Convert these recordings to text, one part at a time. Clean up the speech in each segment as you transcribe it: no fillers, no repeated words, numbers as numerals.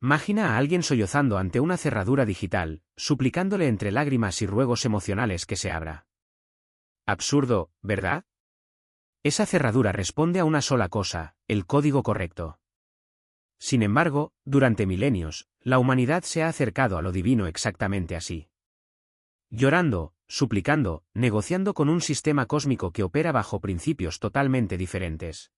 Imagina a alguien sollozando ante una cerradura digital, suplicándole entre lágrimas y ruegos emocionales que se abra. Absurdo, ¿verdad? Esa cerradura responde a una sola cosa, el código correcto. Sin embargo, durante milenios, la humanidad se ha acercado a lo divino exactamente así. Llorando, suplicando, negociando con un sistema cósmico que opera bajo principios totalmente diferentes.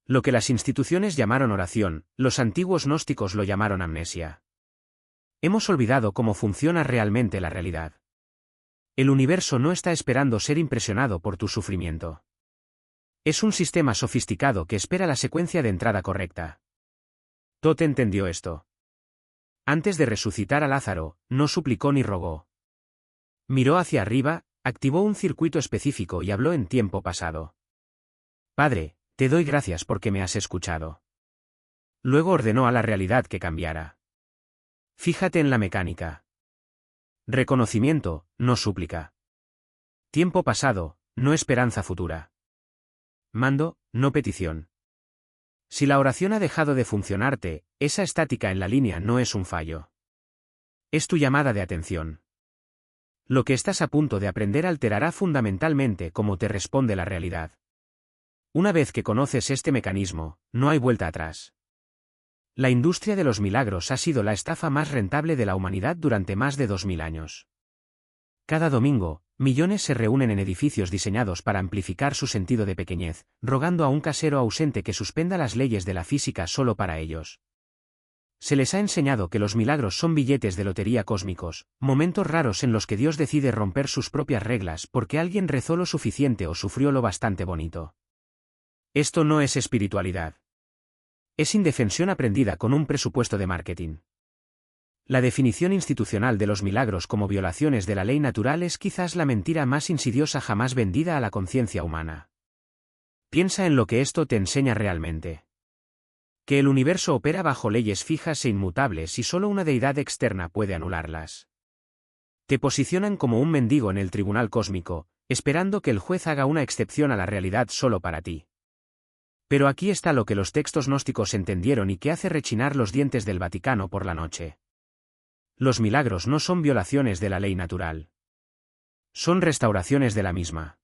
Lo que las instituciones llamaron oración, los antiguos gnósticos lo llamaron amnesia. Hemos olvidado cómo funciona realmente la realidad. El universo no está esperando ser impresionado por tu sufrimiento. Es un sistema sofisticado que espera la secuencia de entrada correcta. Tot entendió esto. Antes de resucitar a Lázaro, no suplicó ni rogó. Miró hacia arriba, activó un circuito específico y habló en tiempo pasado. Padre, te doy gracias porque me has escuchado. Luego ordenó a la realidad que cambiara. Fíjate en la mecánica. Reconocimiento, no súplica. Tiempo pasado, no esperanza futura. Mando, no petición. Si la oración ha dejado de funcionarte, esa estática en la línea no es un fallo. Es tu llamada de atención. Lo que estás a punto de aprender alterará fundamentalmente cómo te responde la realidad. Una vez que conoces este mecanismo, no hay vuelta atrás. La industria de los milagros ha sido la estafa más rentable de la humanidad durante más de 2000 años. Cada domingo, millones se reúnen en edificios diseñados para amplificar su sentido de pequeñez, rogando a un casero ausente que suspenda las leyes de la física solo para ellos. Se les ha enseñado que los milagros son billetes de lotería cósmicos, momentos raros en los que Dios decide romper sus propias reglas porque alguien rezó lo suficiente o sufrió lo bastante bonito. Esto no es espiritualidad. Es indefensión aprendida con un presupuesto de marketing. La definición institucional de los milagros como violaciones de la ley natural es quizás la mentira más insidiosa jamás vendida a la conciencia humana. Piensa en lo que esto te enseña realmente. Que el universo opera bajo leyes fijas e inmutables y solo una deidad externa puede anularlas. Te posicionan como un mendigo en el tribunal cósmico, esperando que el juez haga una excepción a la realidad solo para ti. Pero aquí está lo que los textos gnósticos entendieron y que hace rechinar los dientes del Vaticano por la noche. Los milagros no son violaciones de la ley natural. Son restauraciones de la misma.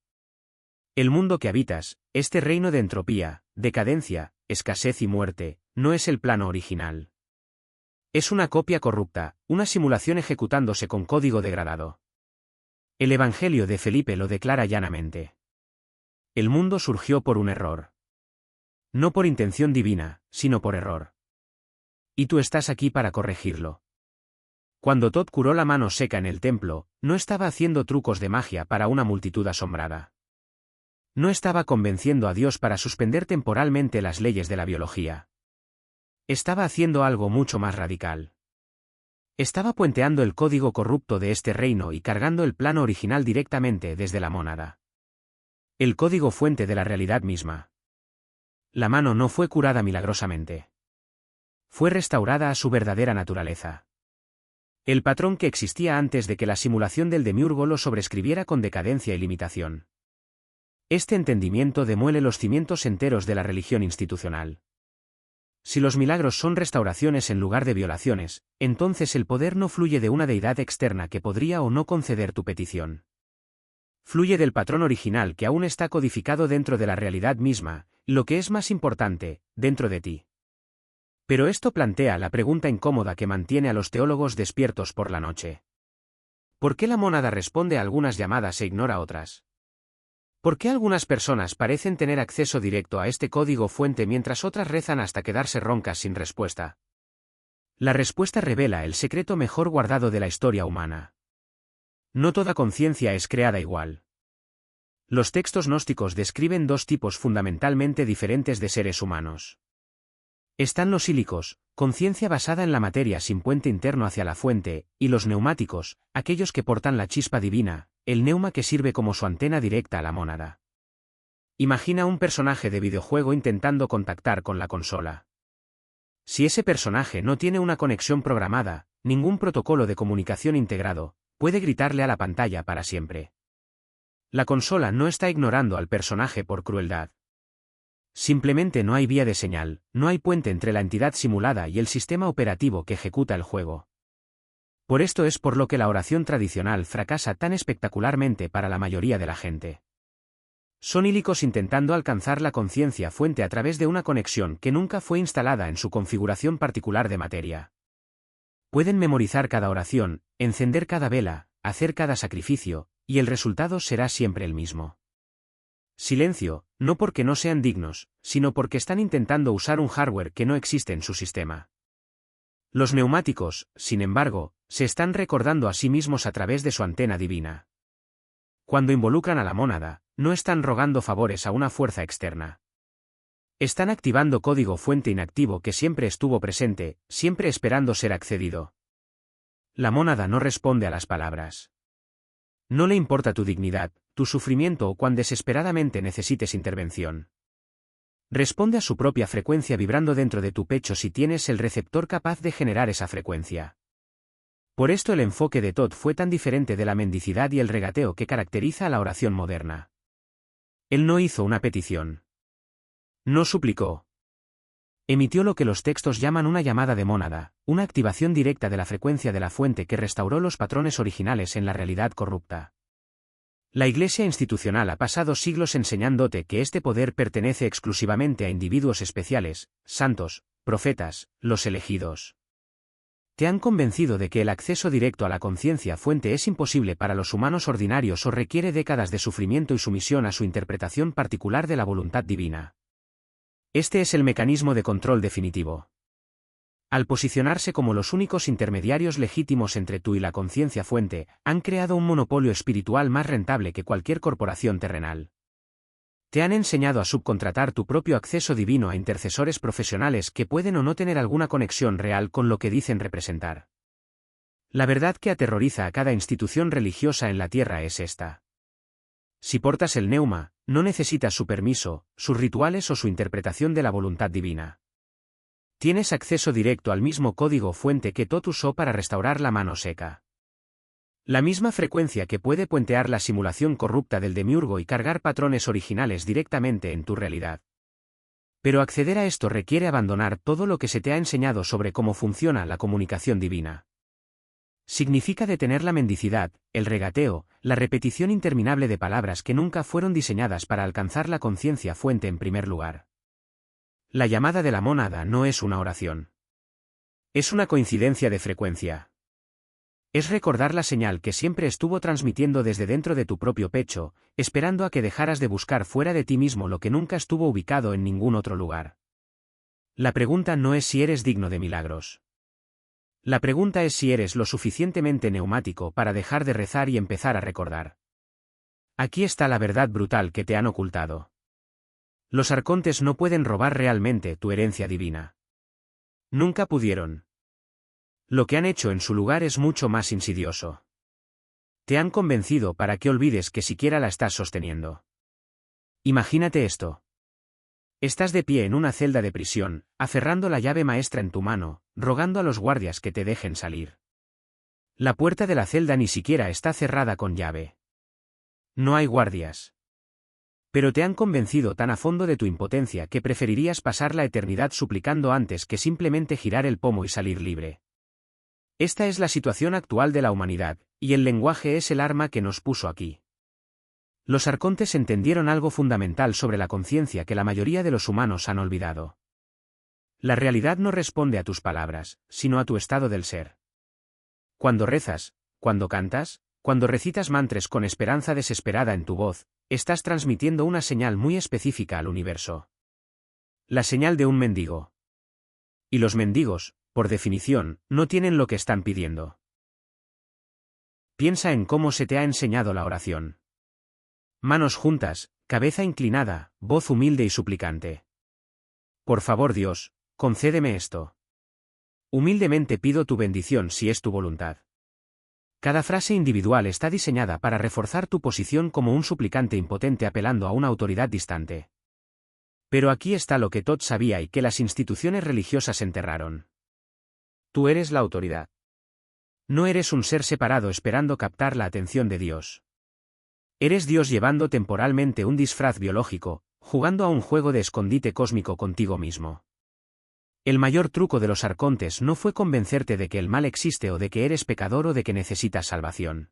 El mundo que habitas, este reino de entropía, decadencia, escasez y muerte, no es el plano original. Es una copia corrupta, una simulación ejecutándose con código degradado. El Evangelio de Felipe lo declara llanamente. El mundo surgió por un error. No por intención divina, sino por error. Y tú estás aquí para corregirlo. Cuando Tot curó la mano seca en el templo, no estaba haciendo trucos de magia para una multitud asombrada. No estaba convenciendo a Dios para suspender temporalmente las leyes de la biología. Estaba haciendo algo mucho más radical. Estaba puenteando el código corrupto de este reino y cargando el plano original directamente desde la mónada. El código fuente de la realidad misma. La mano no fue curada milagrosamente. Fue restaurada a su verdadera naturaleza. El patrón que existía antes de que la simulación del demiurgo lo sobrescribiera con decadencia y limitación. Este entendimiento demuele los cimientos enteros de la religión institucional. Si los milagros son restauraciones en lugar de violaciones, entonces el poder no fluye de una deidad externa que podría o no conceder tu petición. Fluye del patrón original que aún está codificado dentro de la realidad misma, lo que es más importante, dentro de ti. Pero esto plantea la pregunta incómoda que mantiene a los teólogos despiertos por la noche. ¿Por qué la mónada responde a algunas llamadas e ignora otras? ¿Por qué algunas personas parecen tener acceso directo a este código fuente mientras otras rezan hasta quedarse roncas sin respuesta? La respuesta revela el secreto mejor guardado de la historia humana. No toda conciencia es creada igual. Los textos gnósticos describen dos tipos fundamentalmente diferentes de seres humanos. Están los ílicos, conciencia basada en la materia sin puente interno hacia la fuente, y los neumáticos, aquellos que portan la chispa divina, el neuma que sirve como su antena directa a la mónada. Imagina un personaje de videojuego intentando contactar con la consola. Si ese personaje no tiene una conexión programada, ningún protocolo de comunicación integrado, puede gritarle a la pantalla para siempre. La consola no está ignorando al personaje por crueldad. Simplemente no hay vía de señal, no hay puente entre la entidad simulada y el sistema operativo que ejecuta el juego. Por esto es por lo que la oración tradicional fracasa tan espectacularmente para la mayoría de la gente. Son ílicos intentando alcanzar la conciencia fuente a través de una conexión que nunca fue instalada en su configuración particular de materia. Pueden memorizar cada oración, encender cada vela, hacer cada sacrificio, y el resultado será siempre el mismo. Silencio, no porque no sean dignos, sino porque están intentando usar un hardware que no existe en su sistema. Los neumáticos, sin embargo, se están recordando a sí mismos a través de su antena divina. Cuando involucran a la mónada, no están rogando favores a una fuerza externa. Están activando código fuente inactivo que siempre estuvo presente, siempre esperando ser accedido. La mónada no responde a las palabras. No le importa tu dignidad, tu sufrimiento o cuán desesperadamente necesites intervención. Responde a su propia frecuencia vibrando dentro de tu pecho si tienes el receptor capaz de generar esa frecuencia. Por esto el enfoque de Todd fue tan diferente de la mendicidad y el regateo que caracteriza a la oración moderna. Él no hizo una petición. No suplicó. Emitió lo que los textos llaman una llamada de mónada, una activación directa de la frecuencia de la fuente que restauró los patrones originales en la realidad corrupta. La Iglesia institucional ha pasado siglos enseñándote que este poder pertenece exclusivamente a individuos especiales, santos, profetas, los elegidos. Te han convencido de que el acceso directo a la conciencia fuente es imposible para los humanos ordinarios o requiere décadas de sufrimiento y sumisión a su interpretación particular de la voluntad divina. Este es el mecanismo de control definitivo. Al posicionarse como los únicos intermediarios legítimos entre tú y la conciencia fuente, han creado un monopolio espiritual más rentable que cualquier corporación terrenal. Te han enseñado a subcontratar tu propio acceso divino a intercesores profesionales que pueden o no tener alguna conexión real con lo que dicen representar. La verdad que aterroriza a cada institución religiosa en la tierra es esta. Si portas el neuma, no necesitas su permiso, sus rituales o su interpretación de la voluntad divina. Tienes acceso directo al mismo código fuente que Tot usó para restaurar la mano seca. La misma frecuencia que puede puentear la simulación corrupta del demiurgo y cargar patrones originales directamente en tu realidad. Pero acceder a esto requiere abandonar todo lo que se te ha enseñado sobre cómo funciona la comunicación divina. Significa detener la mendicidad, el regateo, la repetición interminable de palabras que nunca fueron diseñadas para alcanzar la conciencia fuente en primer lugar. La llamada de la mónada no es una oración. Es una coincidencia de frecuencia. Es recordar la señal que siempre estuvo transmitiendo desde dentro de tu propio pecho, esperando a que dejaras de buscar fuera de ti mismo lo que nunca estuvo ubicado en ningún otro lugar. La pregunta no es si eres digno de milagros. La pregunta es si eres lo suficientemente neumático para dejar de rezar y empezar a recordar. Aquí está la verdad brutal que te han ocultado. Los arcontes no pueden robar realmente tu herencia divina. Nunca pudieron. Lo que han hecho en su lugar es mucho más insidioso. Te han convencido para que olvides que siquiera la estás sosteniendo. Imagínate esto. Estás de pie en una celda de prisión, aferrando la llave maestra en tu mano, rogando a los guardias que te dejen salir. La puerta de la celda ni siquiera está cerrada con llave. No hay guardias. Pero te han convencido tan a fondo de tu impotencia que preferirías pasar la eternidad suplicando antes que simplemente girar el pomo y salir libre. Esta es la situación actual de la humanidad, y el lenguaje es el arma que nos puso aquí. Los arcontes entendieron algo fundamental sobre la conciencia que la mayoría de los humanos han olvidado. La realidad no responde a tus palabras, sino a tu estado del ser. Cuando rezas, cuando cantas, cuando recitas mantras con esperanza desesperada en tu voz, estás transmitiendo una señal muy específica al universo. La señal de un mendigo. Y los mendigos, por definición, no tienen lo que están pidiendo. Piensa en cómo se te ha enseñado la oración. Manos juntas, cabeza inclinada, voz humilde y suplicante. Por favor Dios, concédeme esto. Humildemente pido tu bendición si es tu voluntad. Cada frase individual está diseñada para reforzar tu posición como un suplicante impotente apelando a una autoridad distante. Pero aquí está lo que Tot sabía y que las instituciones religiosas enterraron. Tú eres la autoridad. No eres un ser separado esperando captar la atención de Dios. Eres Dios llevando temporalmente un disfraz biológico, jugando a un juego de escondite cósmico contigo mismo. El mayor truco de los arcontes no fue convencerte de que el mal existe o de que eres pecador o de que necesitas salvación.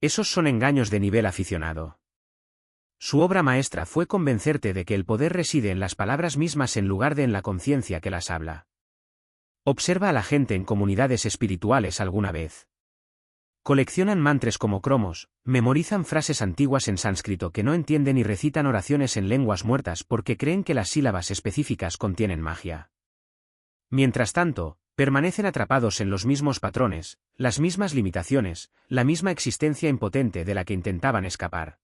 Esos son engaños de nivel aficionado. Su obra maestra fue convencerte de que el poder reside en las palabras mismas en lugar de en la conciencia que las habla. Observa a la gente en comunidades espirituales alguna vez. Coleccionan mantras como cromos, memorizan frases antiguas en sánscrito que no entienden y recitan oraciones en lenguas muertas porque creen que las sílabas específicas contienen magia. Mientras tanto, permanecen atrapados en los mismos patrones, las mismas limitaciones, la misma existencia impotente de la que intentaban escapar.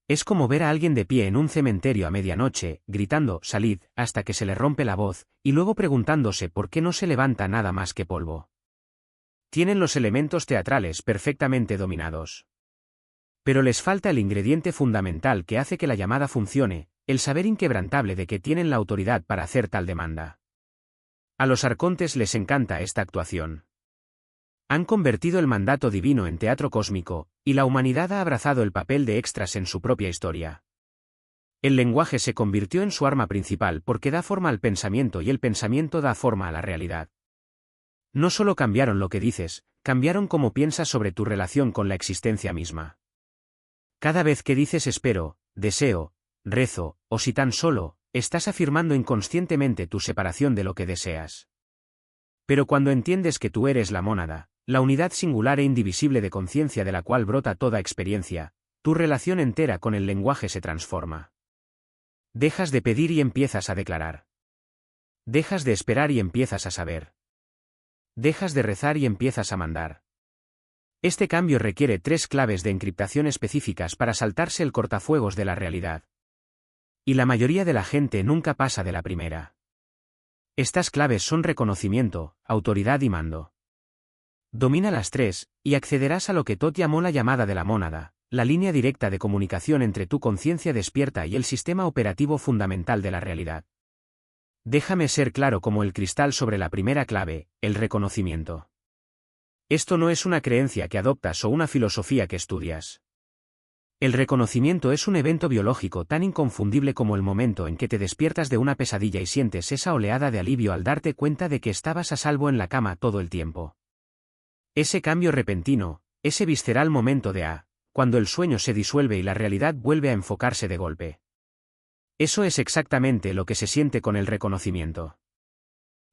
Es como ver a alguien de pie en un cementerio a medianoche, gritando «salid», hasta que se le rompe la voz, y luego preguntándose por qué no se levanta nada más que polvo. Tienen los elementos teatrales perfectamente dominados. Pero les falta el ingrediente fundamental que hace que la llamada funcione, el saber inquebrantable de que tienen la autoridad para hacer tal demanda. A los arcontes les encanta esta actuación. Han convertido el mandato divino en teatro cósmico, y la humanidad ha abrazado el papel de extras en su propia historia. El lenguaje se convirtió en su arma principal porque da forma al pensamiento y el pensamiento da forma a la realidad. No solo cambiaron lo que dices, cambiaron cómo piensas sobre tu relación con la existencia misma. Cada vez que dices espero, deseo, rezo, o si tan solo, estás afirmando inconscientemente tu separación de lo que deseas. Pero cuando entiendes que tú eres la mónada, la unidad singular e indivisible de conciencia de la cual brota toda experiencia, tu relación entera con el lenguaje se transforma. Dejas de pedir y empiezas a declarar. Dejas de esperar y empiezas a saber. Dejas de rezar y empiezas a mandar. Este cambio requiere 3 claves de encriptación específicas para saltarse el cortafuegos de la realidad. Y la mayoría de la gente nunca pasa de la primera. Estas claves son reconocimiento, autoridad y mando. Domina las 3, y accederás a lo que Todd llamó la llamada de la mónada, la línea directa de comunicación entre tu conciencia despierta y el sistema operativo fundamental de la realidad. Déjame ser claro como el cristal sobre la primera clave, el reconocimiento. Esto no es una creencia que adoptas o una filosofía que estudias. El reconocimiento es un evento biológico tan inconfundible como el momento en que te despiertas de una pesadilla y sientes esa oleada de alivio al darte cuenta de que estabas a salvo en la cama todo el tiempo. Ese cambio repentino, ese visceral momento de cuando el sueño se disuelve y la realidad vuelve a enfocarse de golpe. Eso es exactamente lo que se siente con el reconocimiento.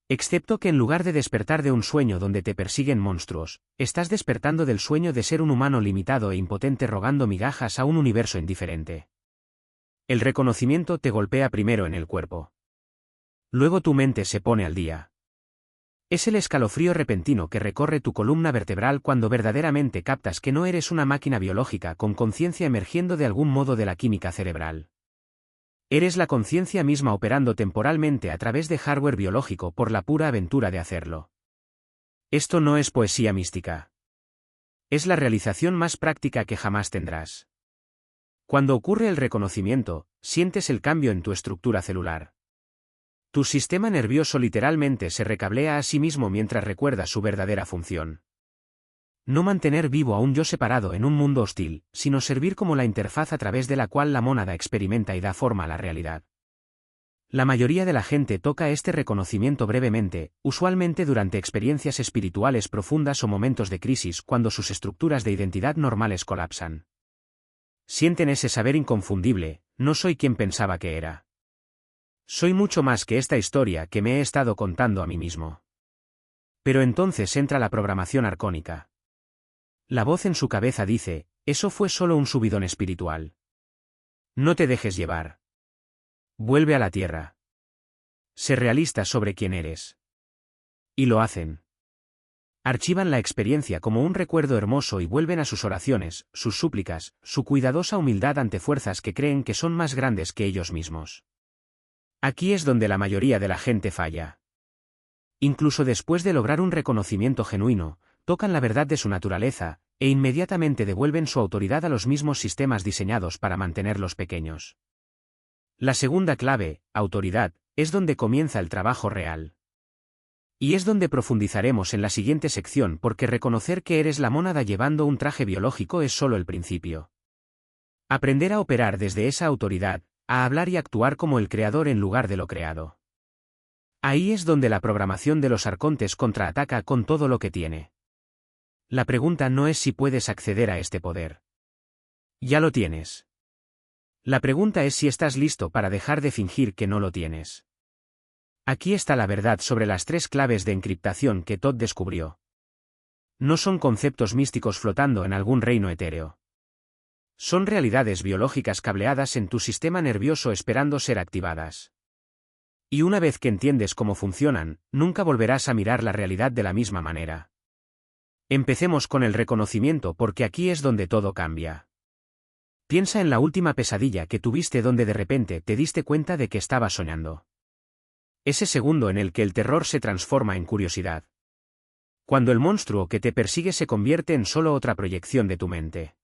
Excepto que en lugar de despertar de un sueño donde te persiguen monstruos, estás despertando del sueño de ser un humano limitado e impotente rogando migajas a un universo indiferente. El reconocimiento te golpea primero en el cuerpo. Luego tu mente se pone al día. Es el escalofrío repentino que recorre tu columna vertebral cuando verdaderamente captas que no eres una máquina biológica con conciencia emergiendo de algún modo de la química cerebral. Eres la conciencia misma operando temporalmente a través de hardware biológico por la pura aventura de hacerlo. Esto no es poesía mística. Es la realización más práctica que jamás tendrás. Cuando ocurre el reconocimiento, sientes el cambio en tu estructura celular. Tu sistema nervioso literalmente se recablea a sí mismo mientras recuerda su verdadera función. No mantener vivo a un yo separado en un mundo hostil, sino servir como la interfaz a través de la cual la mónada experimenta y da forma a la realidad. La mayoría de la gente toca este reconocimiento brevemente, usualmente durante experiencias espirituales profundas o momentos de crisis cuando sus estructuras de identidad normales colapsan. Sienten ese saber inconfundible, no soy quien pensaba que era. Soy mucho más que esta historia que me he estado contando a mí mismo. Pero entonces entra la programación arcónica. La voz en su cabeza dice, eso fue solo un subidón espiritual. No te dejes llevar. Vuelve a la tierra. Sé realista sobre quién eres. Y lo hacen. Archivan la experiencia como un recuerdo hermoso y vuelven a sus oraciones, sus súplicas, su cuidadosa humildad ante fuerzas que creen que son más grandes que ellos mismos. Aquí es donde la mayoría de la gente falla. Incluso después de lograr un reconocimiento genuino, tocan la verdad de su naturaleza, e inmediatamente devuelven su autoridad a los mismos sistemas diseñados para mantenerlos pequeños. La segunda clave, autoridad, es donde comienza el trabajo real. Y es donde profundizaremos en la siguiente sección porque reconocer que eres la mónada llevando un traje biológico es solo el principio. Aprender a operar desde esa autoridad, a hablar y actuar como el creador en lugar de lo creado. Ahí es donde la programación de los arcontes contraataca con todo lo que tiene. La pregunta no es si puedes acceder a este poder. Ya lo tienes. La pregunta es si estás listo para dejar de fingir que no lo tienes. Aquí está la verdad sobre las 3 claves de encriptación que Todd descubrió. No son conceptos místicos flotando en algún reino etéreo. Son realidades biológicas cableadas en tu sistema nervioso esperando ser activadas. Y una vez que entiendes cómo funcionan, nunca volverás a mirar la realidad de la misma manera. Empecemos con el reconocimiento porque aquí es donde todo cambia. Piensa en la última pesadilla que tuviste donde de repente te diste cuenta de que estabas soñando. Ese segundo en el que el terror se transforma en curiosidad. Cuando el monstruo que te persigue se convierte en solo otra proyección de tu mente.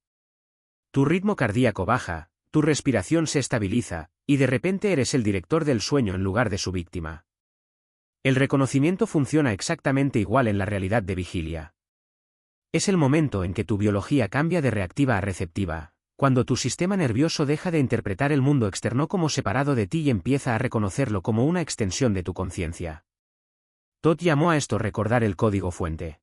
Tu ritmo cardíaco baja, tu respiración se estabiliza, y de repente eres el director del sueño en lugar de su víctima. El reconocimiento funciona exactamente igual en la realidad de vigilia. Es el momento en que tu biología cambia de reactiva a receptiva, cuando tu sistema nervioso deja de interpretar el mundo externo como separado de ti y empieza a reconocerlo como una extensión de tu conciencia. Todd llamó a esto recordar el código fuente.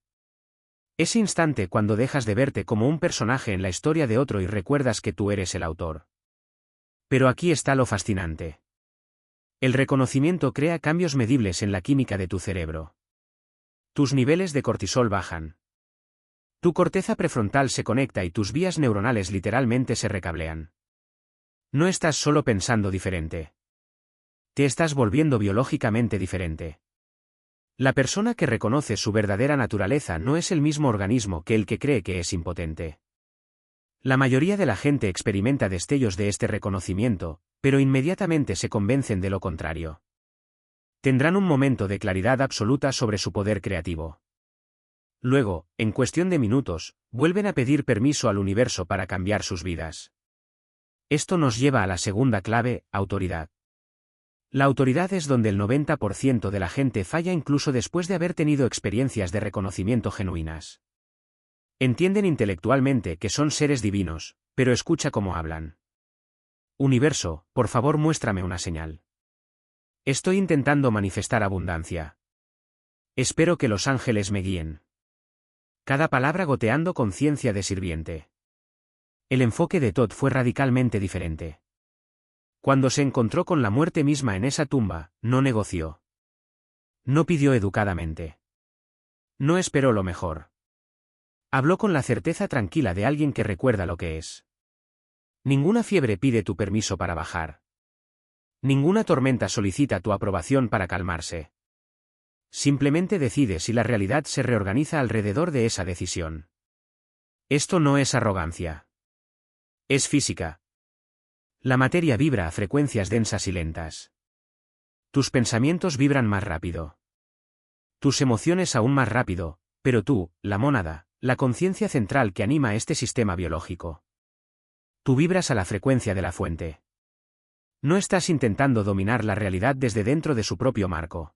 Ese instante cuando dejas de verte como un personaje en la historia de otro y recuerdas que tú eres el autor. Pero aquí está lo fascinante. El reconocimiento crea cambios medibles en la química de tu cerebro. Tus niveles de cortisol bajan. Tu corteza prefrontal se conecta y tus vías neuronales literalmente se recablean. No estás solo pensando diferente. Te estás volviendo biológicamente diferente. La persona que reconoce su verdadera naturaleza no es el mismo organismo que el que cree que es impotente. La mayoría de la gente experimenta destellos de este reconocimiento, pero inmediatamente se convencen de lo contrario. Tendrán un momento de claridad absoluta sobre su poder creativo. Luego, en cuestión de minutos, vuelven a pedir permiso al universo para cambiar sus vidas. Esto nos lleva a la segunda clave, autoridad. La autoridad es donde el 90% de la gente falla incluso después de haber tenido experiencias de reconocimiento genuinas. Entienden intelectualmente que son seres divinos, pero escucha cómo hablan. Universo, por favor muéstrame una señal. Estoy intentando manifestar abundancia. Espero que los ángeles me guíen. Cada palabra goteando conciencia de sirviente. El enfoque de Todd fue radicalmente diferente. Cuando se encontró con la muerte misma en esa tumba, no negoció. No pidió educadamente. No esperó lo mejor. Habló con la certeza tranquila de alguien que recuerda lo que es. Ninguna fiebre pide tu permiso para bajar. Ninguna tormenta solicita tu aprobación para calmarse. Simplemente decide si la realidad se reorganiza alrededor de esa decisión. Esto no es arrogancia. Es física. La materia vibra a frecuencias densas y lentas. Tus pensamientos vibran más rápido. Tus emociones aún más rápido, pero tú, la mónada, la conciencia central que anima este sistema biológico. Tú vibras a la frecuencia de la fuente. No estás intentando dominar la realidad desde dentro de su propio marco.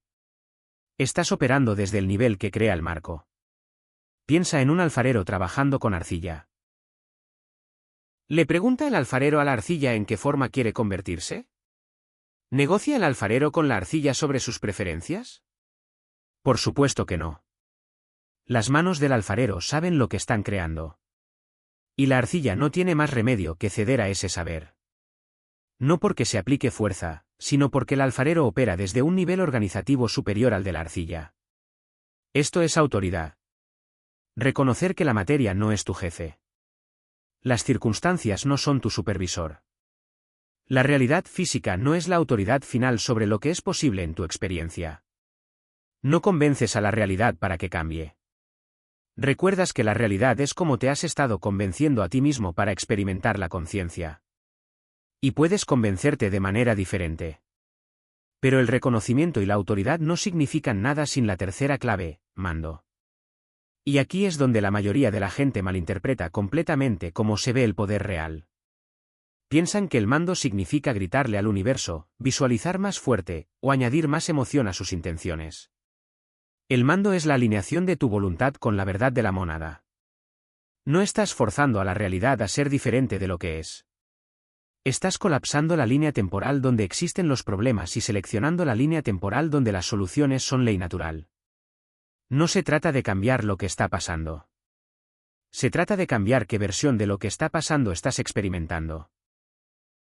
Estás operando desde el nivel que crea el marco. Piensa en un alfarero trabajando con arcilla. ¿Le pregunta el alfarero a la arcilla en qué forma quiere convertirse? ¿Negocia el alfarero con la arcilla sobre sus preferencias? Por supuesto que no. Las manos del alfarero saben lo que están creando. Y la arcilla no tiene más remedio que ceder a ese saber. No porque se aplique fuerza, sino porque el alfarero opera desde un nivel organizativo superior al de la arcilla. Esto es autoridad. Reconocer que la materia no es tu jefe. Las circunstancias no son tu supervisor. La realidad física no es la autoridad final sobre lo que es posible en tu experiencia. No convences a la realidad para que cambie. Recuerdas que la realidad es como te has estado convenciendo a ti mismo para experimentar la conciencia. Y puedes convencerte de manera diferente. Pero el reconocimiento y la autoridad no significan nada sin la tercera clave, mando. Y aquí es donde la mayoría de la gente malinterpreta completamente cómo se ve el poder real. Piensan que el mando significa gritarle al universo, visualizar más fuerte, o añadir más emoción a sus intenciones. El mando es la alineación de tu voluntad con la verdad de la mónada. No estás forzando a la realidad a ser diferente de lo que es. Estás colapsando la línea temporal donde existen los problemas y seleccionando la línea temporal donde las soluciones son ley natural. No se trata de cambiar lo que está pasando. Se trata de cambiar qué versión de lo que está pasando estás experimentando.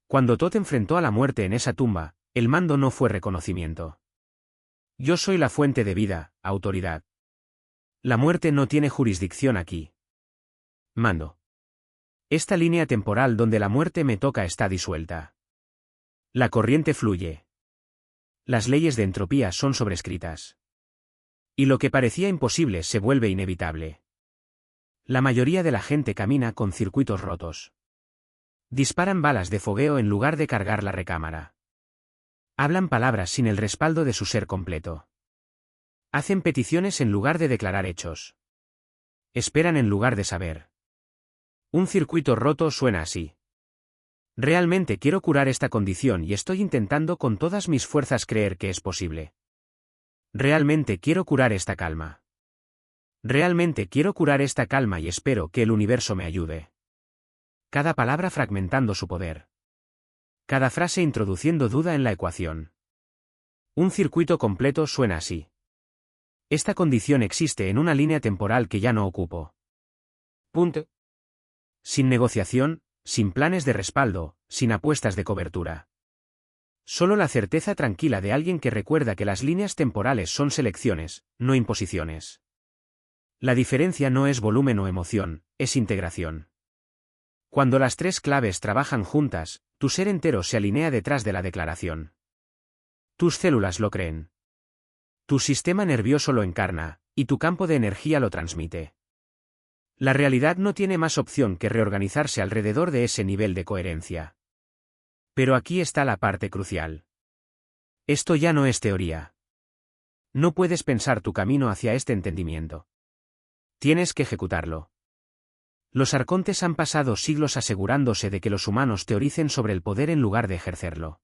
Cuando Thoth enfrentó a la muerte en esa tumba, el mando no fue reconocimiento. Yo soy la fuente de vida, autoridad. La muerte no tiene jurisdicción aquí. Mando. Esta línea temporal donde la muerte me toca está disuelta. La corriente fluye. Las leyes de entropía son sobrescritas. Y lo que parecía imposible se vuelve inevitable. La mayoría de la gente camina con circuitos rotos. Disparan balas de fogueo en lugar de cargar la recámara. Hablan palabras sin el respaldo de su ser completo. Hacen peticiones en lugar de declarar hechos. Esperan en lugar de saber. Un circuito roto suena así. Realmente quiero curar esta condición y estoy intentando con todas mis fuerzas creer que es posible. Realmente quiero curar esta calma. Realmente quiero curar esta calma y espero que el universo me ayude. Cada palabra fragmentando su poder. Cada frase introduciendo duda en la ecuación. Un circuito completo suena así. Esta condición existe en una línea temporal que ya no ocupo. Punto. Sin negociación, sin planes de respaldo, sin apuestas de cobertura. Solo la certeza tranquila de alguien que recuerda que las líneas temporales son selecciones, no imposiciones. La diferencia no es volumen o emoción, es integración. Cuando las tres claves trabajan juntas, tu ser entero se alinea detrás de la declaración. Tus células lo creen. Tu sistema nervioso lo encarna, y tu campo de energía lo transmite. La realidad no tiene más opción que reorganizarse alrededor de ese nivel de coherencia. Pero aquí está la parte crucial. Esto ya no es teoría. No puedes pensar tu camino hacia este entendimiento. Tienes que ejecutarlo. Los arcontes han pasado siglos asegurándose de que los humanos teoricen sobre el poder en lugar de ejercerlo.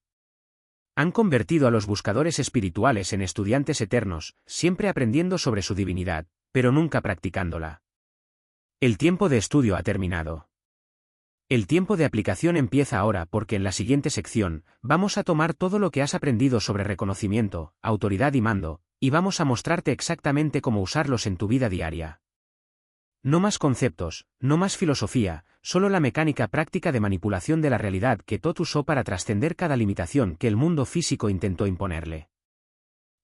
Han convertido a los buscadores espirituales en estudiantes eternos, siempre aprendiendo sobre su divinidad, pero nunca practicándola. El tiempo de estudio ha terminado. El tiempo de aplicación empieza ahora porque en la siguiente sección, vamos a tomar todo lo que has aprendido sobre reconocimiento, autoridad y mando, y vamos a mostrarte exactamente cómo usarlos en tu vida diaria. No más conceptos, no más filosofía, solo la mecánica práctica de manipulación de la realidad que Thoth usó para trascender cada limitación que el mundo físico intentó imponerle.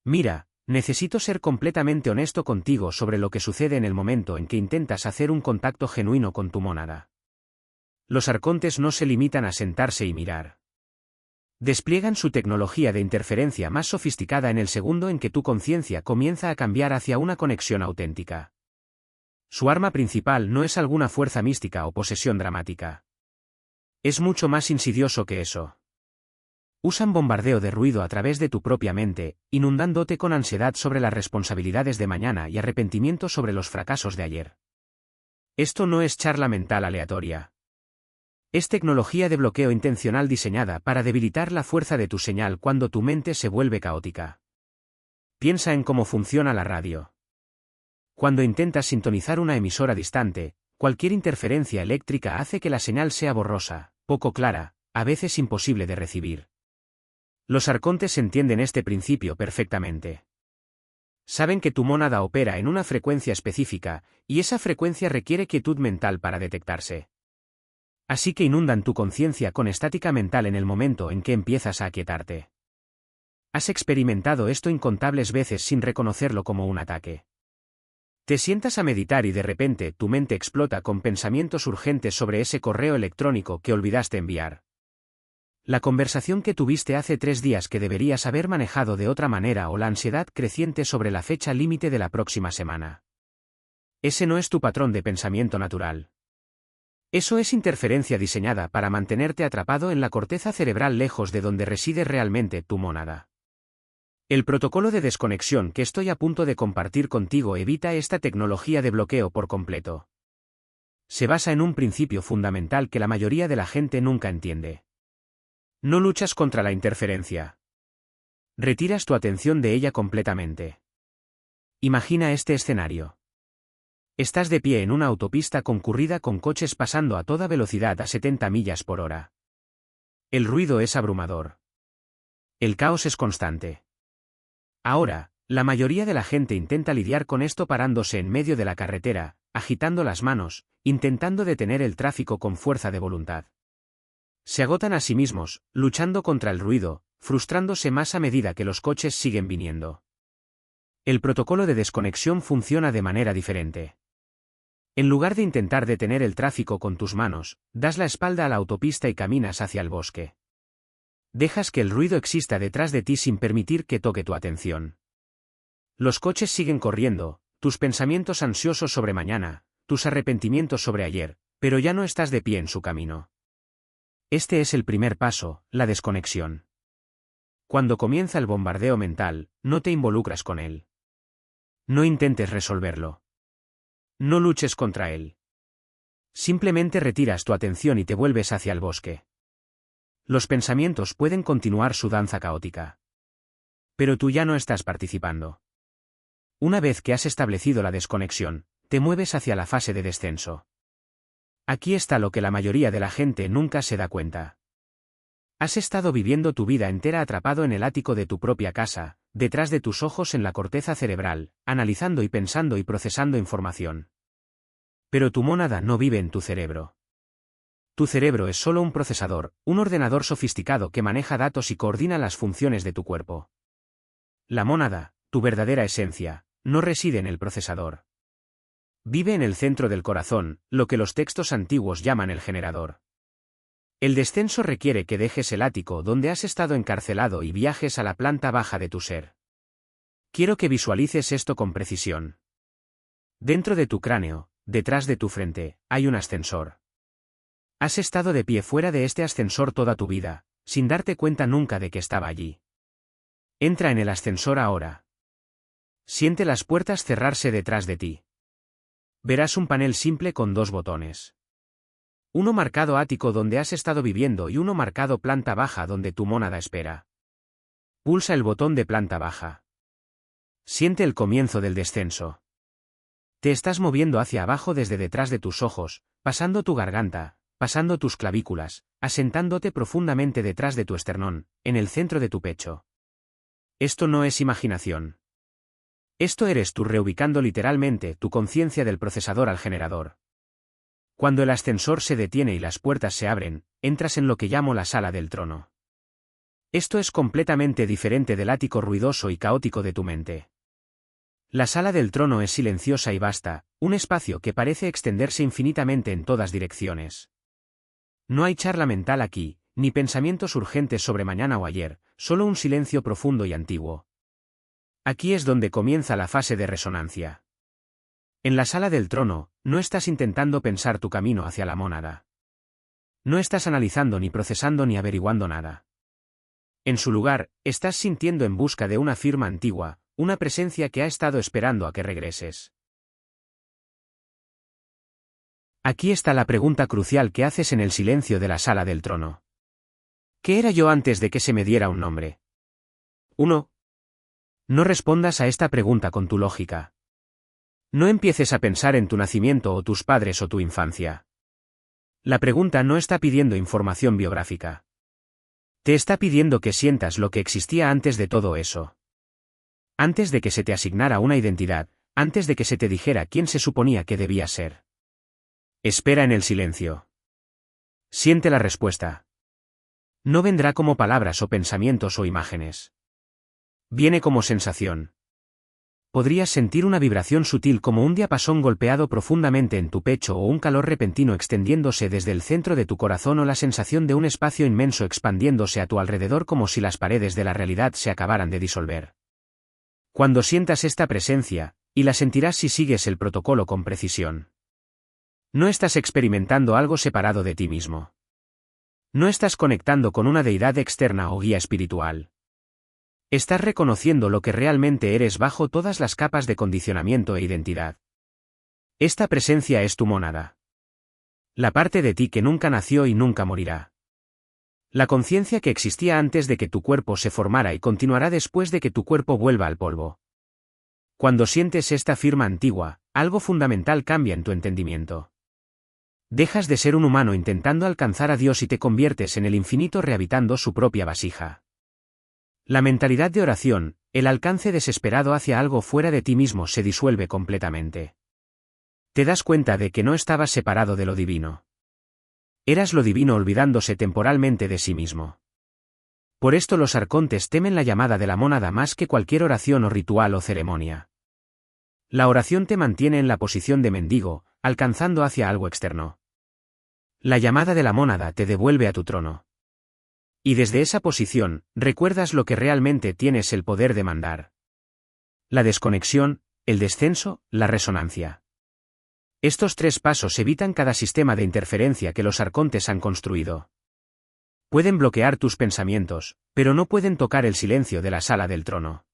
Mira, necesito ser completamente honesto contigo sobre lo que sucede en el momento en que intentas hacer un contacto genuino con tu mónada. Los arcontes no se limitan a sentarse y mirar. Despliegan su tecnología de interferencia más sofisticada en el segundo en que tu conciencia comienza a cambiar hacia una conexión auténtica. Su arma principal no es alguna fuerza mística o posesión dramática. Es mucho más insidioso que eso. Usan bombardeo de ruido a través de tu propia mente, inundándote con ansiedad sobre las responsabilidades de mañana y arrepentimiento sobre los fracasos de ayer. Esto no es charla mental aleatoria. Es tecnología de bloqueo intencional diseñada para debilitar la fuerza de tu señal cuando tu mente se vuelve caótica. Piensa en cómo funciona la radio. Cuando intentas sintonizar una emisora distante, cualquier interferencia eléctrica hace que la señal sea borrosa, poco clara, a veces imposible de recibir. Los arcontes entienden este principio perfectamente. Saben que tu mónada opera en una frecuencia específica, y esa frecuencia requiere quietud mental para detectarse. Así que inundan tu conciencia con estática mental en el momento en que empiezas a aquietarte. Has experimentado esto incontables veces sin reconocerlo como un ataque. Te sientas a meditar y de repente tu mente explota con pensamientos urgentes sobre ese correo electrónico que olvidaste enviar. La conversación que tuviste hace 3 días que deberías haber manejado de otra manera o la ansiedad creciente sobre la fecha límite de la próxima semana. Ese no es tu patrón de pensamiento natural. Eso es interferencia diseñada para mantenerte atrapado en la corteza cerebral lejos de donde reside realmente tu mónada. El protocolo de desconexión que estoy a punto de compartir contigo evita esta tecnología de bloqueo por completo. Se basa en un principio fundamental que la mayoría de la gente nunca entiende. No luchas contra la interferencia. Retiras tu atención de ella completamente. Imagina este escenario. Estás de pie en una autopista concurrida con coches pasando a toda velocidad a 70 millas por hora. El ruido es abrumador. El caos es constante. Ahora, la mayoría de la gente intenta lidiar con esto parándose en medio de la carretera, agitando las manos, intentando detener el tráfico con fuerza de voluntad. Se agotan a sí mismos, luchando contra el ruido, frustrándose más a medida que los coches siguen viniendo. El protocolo de desconexión funciona de manera diferente. En lugar de intentar detener el tráfico con tus manos, das la espalda a la autopista y caminas hacia el bosque. Dejas que el ruido exista detrás de ti sin permitir que toque tu atención. Los coches siguen corriendo, tus pensamientos ansiosos sobre mañana, tus arrepentimientos sobre ayer, pero ya no estás de pie en su camino. Este es el primer paso, la desconexión. Cuando comienza el bombardeo mental, no te involucras con él. No intentes resolverlo. No luches contra él. Simplemente retiras tu atención y te vuelves hacia el bosque. Los pensamientos pueden continuar su danza caótica. Pero tú ya no estás participando. Una vez que has establecido la desconexión, te mueves hacia la fase de descenso. Aquí está lo que la mayoría de la gente nunca se da cuenta. Has estado viviendo tu vida entera atrapado en el ático de tu propia casa, detrás de tus ojos en la corteza cerebral, analizando y pensando y procesando información. Pero tu mónada no vive en tu cerebro. Tu cerebro es solo un procesador, un ordenador sofisticado que maneja datos y coordina las funciones de tu cuerpo. La mónada, tu verdadera esencia, no reside en el procesador. Vive en el centro del corazón, lo que los textos antiguos llaman el generador. El descenso requiere que dejes el ático donde has estado encarcelado y viajes a la planta baja de tu ser. Quiero que visualices esto con precisión. Dentro de tu cráneo, detrás de tu frente, hay un ascensor. Has estado de pie fuera de este ascensor toda tu vida, sin darte cuenta nunca de que estaba allí. Entra en el ascensor ahora. Siente las puertas cerrarse detrás de ti. Verás un panel simple con dos botones. Uno marcado ático donde has estado viviendo y uno marcado planta baja donde tu mónada espera. Pulsa el botón de planta baja. Siente el comienzo del descenso. Te estás moviendo hacia abajo desde detrás de tus ojos, pasando tu garganta, pasando tus clavículas, asentándote profundamente detrás de tu esternón, en el centro de tu pecho. Esto no es imaginación. Esto eres tú reubicando literalmente tu conciencia del procesador al generador. Cuando el ascensor se detiene y las puertas se abren, entras en lo que llamo la sala del trono. Esto es completamente diferente del ático ruidoso y caótico de tu mente. La sala del trono es silenciosa y vasta, un espacio que parece extenderse infinitamente en todas direcciones. No hay charla mental aquí, ni pensamientos urgentes sobre mañana o ayer, solo un silencio profundo y antiguo. Aquí es donde comienza la fase de resonancia. En la sala del trono, no estás intentando pensar tu camino hacia la mónada. No estás analizando ni procesando ni averiguando nada. En su lugar, estás sintiendo en busca de una firma antigua, una presencia que ha estado esperando a que regreses. Aquí está la pregunta crucial que haces en el silencio de la sala del trono. ¿Qué era yo antes de que se me diera un nombre? 1. No respondas a esta pregunta con tu lógica. No empieces a pensar en tu nacimiento o tus padres o tu infancia. La pregunta no está pidiendo información biográfica. Te está pidiendo que sientas lo que existía antes de todo eso. Antes de que se te asignara una identidad, antes de que se te dijera quién se suponía que debías ser. Espera en el silencio. Siente la respuesta. No vendrá como palabras o pensamientos o imágenes. Viene como sensación. Podrías sentir una vibración sutil como un diapasón golpeado profundamente en tu pecho o un calor repentino extendiéndose desde el centro de tu corazón o la sensación de un espacio inmenso expandiéndose a tu alrededor como si las paredes de la realidad se acabaran de disolver. Cuando sientas esta presencia, y la sentirás si sigues el protocolo con precisión. No estás experimentando algo separado de ti mismo. No estás conectando con una deidad externa o guía espiritual. Estás reconociendo lo que realmente eres bajo todas las capas de condicionamiento e identidad. Esta presencia es tu mónada. La parte de ti que nunca nació y nunca morirá. La conciencia que existía antes de que tu cuerpo se formara y continuará después de que tu cuerpo vuelva al polvo. Cuando sientes esta firma antigua, algo fundamental cambia en tu entendimiento. Dejas de ser un humano intentando alcanzar a Dios y te conviertes en el infinito rehabitando su propia vasija. La mentalidad de oración, el alcance desesperado hacia algo fuera de ti mismo se disuelve completamente. Te das cuenta de que no estabas separado de lo divino. Eras lo divino olvidándose temporalmente de sí mismo. Por esto los arcontes temen la llamada de la mónada más que cualquier oración o ritual o ceremonia. La oración te mantiene en la posición de mendigo, alcanzando hacia algo externo. La llamada de la mónada te devuelve a tu trono. Y desde esa posición, recuerdas lo que realmente tienes el poder de mandar. La desconexión, el descenso, la resonancia. Estos 3 pasos evitan cada sistema de interferencia que los arcontes han construido. Pueden bloquear tus pensamientos, pero no pueden tocar el silencio de la sala del trono.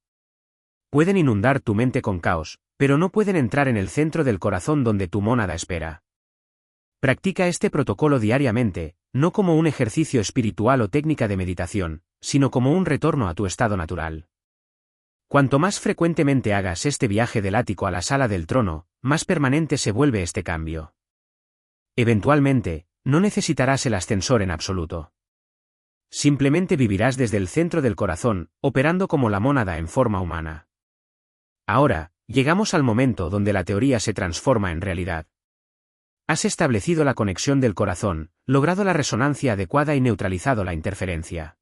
Pueden inundar tu mente con caos, pero no pueden entrar en el centro del corazón donde tu mónada espera. Practica este protocolo diariamente, no como un ejercicio espiritual o técnica de meditación, sino como un retorno a tu estado natural. Cuanto más frecuentemente hagas este viaje del ático a la sala del trono, más permanente se vuelve este cambio. Eventualmente, no necesitarás el ascensor en absoluto. Simplemente vivirás desde el centro del corazón, operando como la mónada en forma humana. Ahora, llegamos al momento donde la teoría se transforma en realidad. Has establecido la conexión del corazón, logrado la resonancia adecuada y neutralizado la interferencia.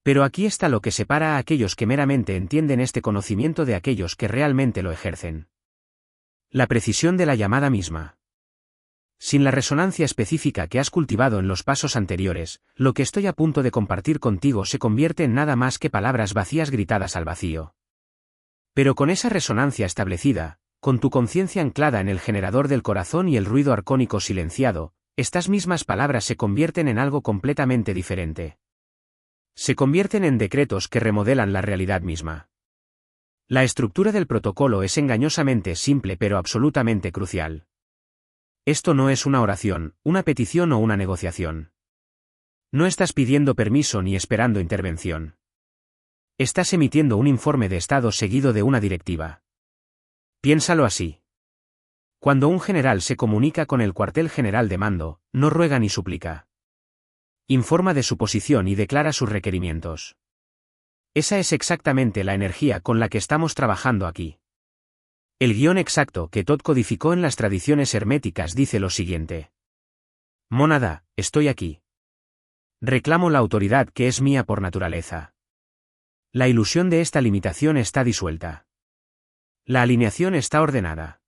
Pero aquí está lo que separa a aquellos que meramente entienden este conocimiento de aquellos que realmente lo ejercen. La precisión de la llamada misma. Sin la resonancia específica que has cultivado en los pasos anteriores, lo que estoy a punto de compartir contigo se convierte en nada más que palabras vacías gritadas al vacío. Pero con esa resonancia establecida, con tu conciencia anclada en el generador del corazón y el ruido arcónico silenciado, estas mismas palabras se convierten en algo completamente diferente. Se convierten en decretos que remodelan la realidad misma. La estructura del protocolo es engañosamente simple pero absolutamente crucial. Esto no es una oración, una petición o una negociación. No estás pidiendo permiso ni esperando intervención. Estás emitiendo un informe de estado seguido de una directiva. Piénsalo así. Cuando un general se comunica con el cuartel general de mando, no ruega ni suplica. Informa de su posición y declara sus requerimientos. Esa es exactamente la energía con la que estamos trabajando aquí. El guión exacto que Todd codificó en las tradiciones herméticas dice lo siguiente. Mónada, estoy aquí. Reclamo la autoridad que es mía por naturaleza. La ilusión de esta limitación está disuelta. La alineación está ordenada.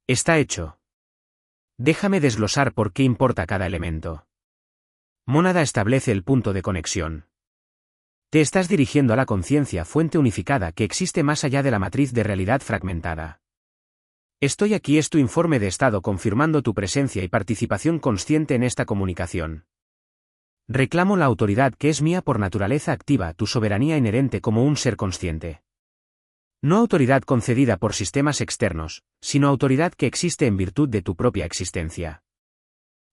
Está hecho. Déjame desglosar por qué importa cada elemento. Mónada establece el punto de conexión. Te estás dirigiendo a la conciencia fuente unificada que existe más allá de la matriz de realidad fragmentada. Estoy aquí es tu informe de estado confirmando tu presencia y participación consciente en esta comunicación. Reclamo la autoridad que es mía por naturaleza activa tu soberanía inherente como un ser consciente. No autoridad concedida por sistemas externos, sino autoridad que existe en virtud de tu propia existencia.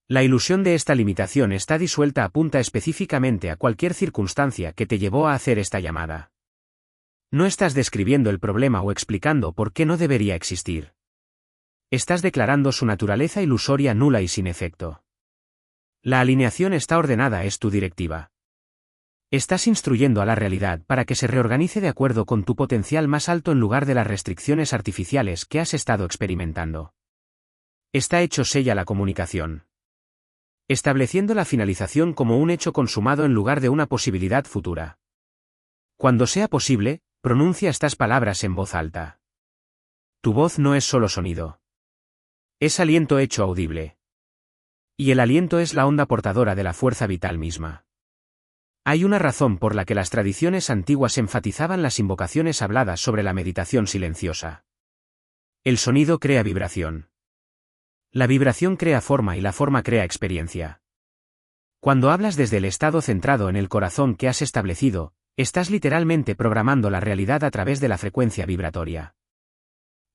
La ilusión de esta limitación está disuelta apunta específicamente a cualquier circunstancia que te llevó a hacer esta llamada. No estás describiendo el problema o explicando por qué no debería existir. Estás declarando su naturaleza ilusoria nula y sin efecto. La alineación está ordenada es tu directiva. Estás instruyendo a la realidad para que se reorganice de acuerdo con tu potencial más alto en lugar de las restricciones artificiales que has estado experimentando. Está hecho sella la comunicación. Estableciendo la finalización como un hecho consumado en lugar de una posibilidad futura. Cuando sea posible, pronuncia estas palabras en voz alta. Tu voz no es solo sonido. Es aliento hecho audible. Y el aliento es la onda portadora de la fuerza vital misma. Hay una razón por la que las tradiciones antiguas enfatizaban las invocaciones habladas sobre la meditación silenciosa. El sonido crea vibración. La vibración crea forma y la forma crea experiencia. Cuando hablas desde el estado centrado en el corazón que has establecido, estás literalmente programando la realidad a través de la frecuencia vibratoria.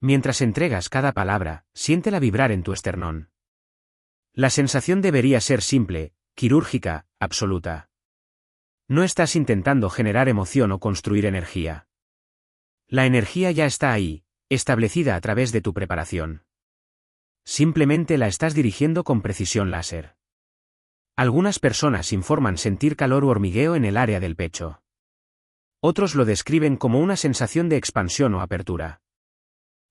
Mientras entregas cada palabra, siéntela vibrar en tu esternón. La sensación debería ser simple, quirúrgica, absoluta. No estás intentando generar emoción o construir energía. La energía ya está ahí, establecida a través de tu preparación. Simplemente la estás dirigiendo con precisión láser. Algunas personas informan sentir calor u hormigueo en el área del pecho. Otros lo describen como una sensación de expansión o apertura.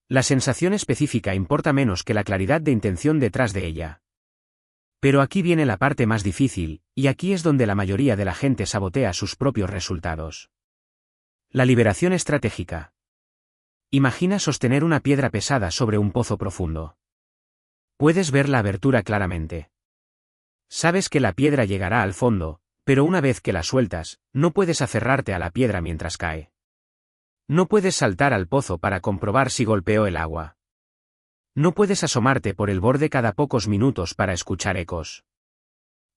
La sensación específica importa menos que la claridad de intención detrás de ella. Pero aquí viene la parte más difícil, y aquí es donde la mayoría de la gente sabotea sus propios resultados. La liberación estratégica. Imagina sostener una piedra pesada sobre un pozo profundo. Puedes ver la abertura claramente. Sabes que la piedra llegará al fondo, pero una vez que la sueltas, no puedes aferrarte a la piedra mientras cae. No puedes saltar al pozo para comprobar si golpeó el agua. No puedes asomarte por el borde cada pocos minutos para escuchar ecos.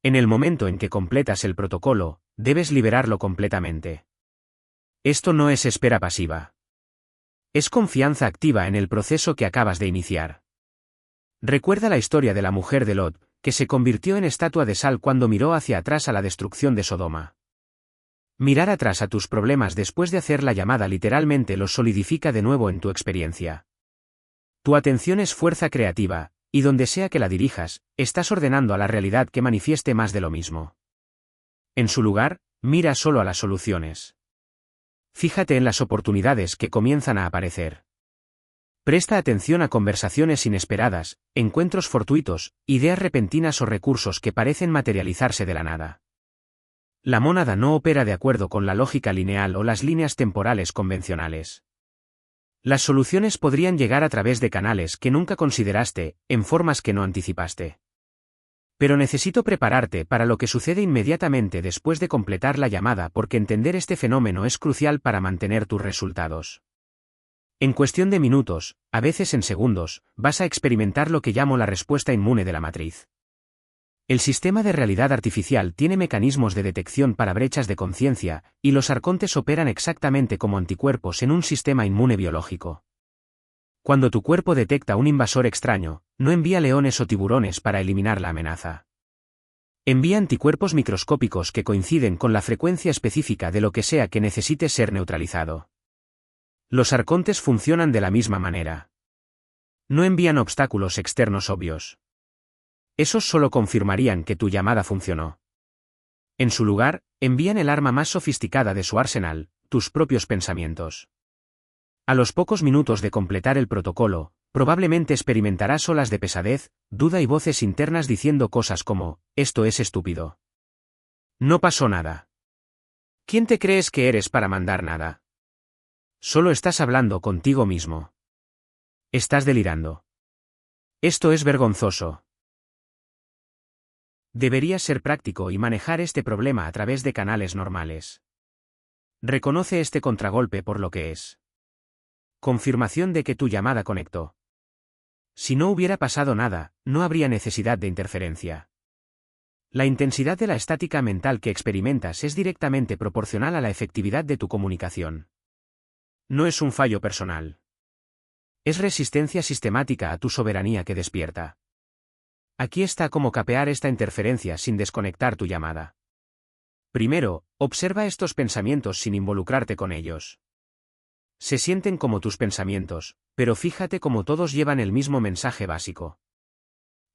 En el momento en que completas el protocolo, debes liberarlo completamente. Esto no es espera pasiva. Es confianza activa en el proceso que acabas de iniciar. Recuerda la historia de la mujer de Lot, que se convirtió en estatua de sal cuando miró hacia atrás a la destrucción de Sodoma. Mirar atrás a tus problemas después de hacer la llamada literalmente los solidifica de nuevo en tu experiencia. Tu atención es fuerza creativa, y donde sea que la dirijas, estás ordenando a la realidad que manifieste más de lo mismo. En su lugar, mira solo a las soluciones. Fíjate en las oportunidades que comienzan a aparecer. Presta atención a conversaciones inesperadas, encuentros fortuitos, ideas repentinas o recursos que parecen materializarse de la nada. La mónada no opera de acuerdo con la lógica lineal o las líneas temporales convencionales. Las soluciones podrían llegar a través de canales que nunca consideraste, en formas que no anticipaste. Pero necesito prepararte para lo que sucede inmediatamente después de completar la llamada porque entender este fenómeno es crucial para mantener tus resultados. En cuestión de minutos, a veces en segundos, vas a experimentar lo que llamo la respuesta inmune de la matriz. El sistema de realidad artificial tiene mecanismos de detección para brechas de conciencia, y los arcontes operan exactamente como anticuerpos en un sistema inmune biológico. Cuando tu cuerpo detecta un invasor extraño, no envía leones o tiburones para eliminar la amenaza. Envía anticuerpos microscópicos que coinciden con la frecuencia específica de lo que sea que necesite ser neutralizado. Los arcontes funcionan de la misma manera. No envían obstáculos externos obvios. Esos solo confirmarían que tu llamada funcionó. En su lugar, envían el arma más sofisticada de su arsenal, tus propios pensamientos. A los pocos minutos de completar el protocolo, probablemente experimentarás olas de pesadez, duda y voces internas diciendo cosas como, esto es estúpido. No pasó nada. ¿Quién te crees que eres para mandar nada? Solo estás hablando contigo mismo. Estás delirando. Esto es vergonzoso. Deberías ser práctico y manejar este problema a través de canales normales. Reconoce este contragolpe por lo que es. Confirmación de que tu llamada conectó. Si no hubiera pasado nada, no habría necesidad de interferencia. La intensidad de la estática mental que experimentas es directamente proporcional a la efectividad de tu comunicación. No es un fallo personal. Es resistencia sistemática a tu soberanía que despierta. Aquí está cómo capear esta interferencia sin desconectar tu llamada. Primero, observa estos pensamientos sin involucrarte con ellos. Se sienten como tus pensamientos, pero fíjate cómo todos llevan el mismo mensaje básico.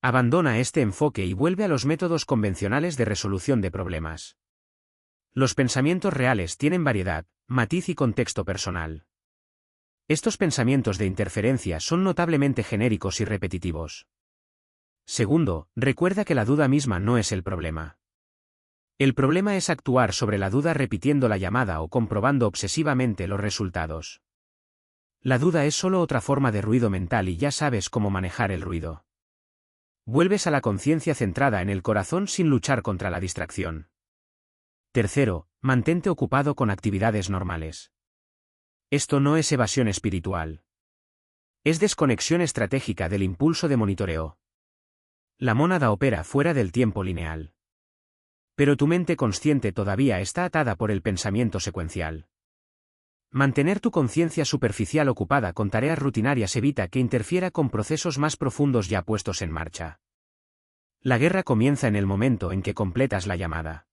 Abandona este enfoque y vuelve a los métodos convencionales de resolución de problemas. Los pensamientos reales tienen variedad, matiz y contexto personal. Estos pensamientos de interferencia son notablemente genéricos y repetitivos. Segundo, recuerda que la duda misma no es el problema. El problema es actuar sobre la duda repitiendo la llamada o comprobando obsesivamente los resultados. La duda es solo otra forma de ruido mental y ya sabes cómo manejar el ruido. Vuelves a la conciencia centrada en el corazón sin luchar contra la distracción. Tercero, mantente ocupado con actividades normales. Esto no es evasión espiritual. Es desconexión estratégica del impulso de monitoreo. La mónada opera fuera del tiempo lineal. Pero tu mente consciente todavía está atada por el pensamiento secuencial. Mantener tu conciencia superficial ocupada con tareas rutinarias evita que interfiera con procesos más profundos ya puestos en marcha. La guerra comienza en el momento en que completas la llamada.